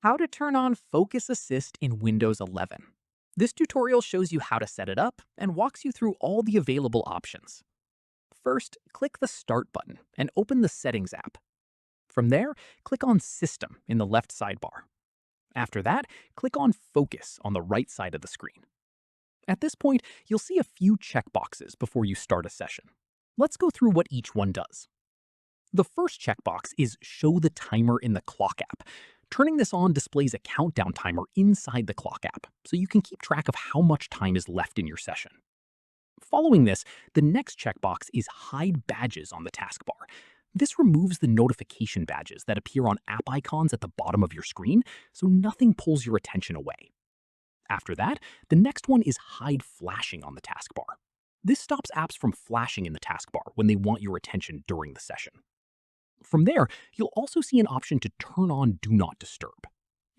How to turn on Focus Assist in Windows 11. This tutorial shows you how to set it up and walks you through all the available options. First, click the Start button and open the Settings app. From there, click on System in the left sidebar. After that, click on Focus on the right side of the screen. At this point, you'll see a few checkboxes before you start a session. Let's go through what each one does. The first checkbox is Show the Timer in the Clock app. Turning this on displays a countdown timer inside the Clock app, so you can keep track of how much time is left in your session. Following this, the next checkbox is Hide Badges on the taskbar. This removes the notification badges that appear on app icons at the bottom of your screen, so nothing pulls your attention away. After that, the next one is Hide Flashing on the taskbar. This stops apps from flashing in the taskbar when they want your attention during the session. From there, you'll also see an option to turn on Do Not Disturb.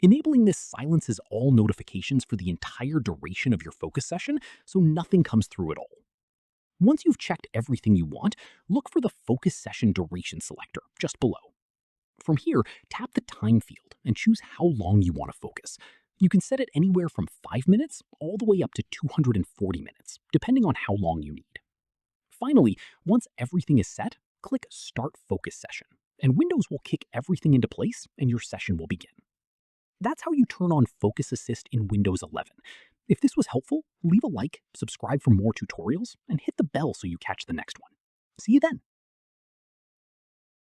Enabling this silences all notifications for the entire duration of your focus session, so nothing comes through at all. Once you've checked everything you want, look for the Focus Session Duration selector just below. From here, tap the Time field and choose how long you want to focus. You can set it anywhere from 5 minutes all the way up to 240 minutes, depending on how long you need. Finally, once everything is set, click Start Focus Session, and Windows will kick everything into place and your session will begin. That's how you turn on Focus Assist in Windows 11. If this was helpful, leave a like, subscribe for more tutorials, and hit the bell so you catch the next one. See you then.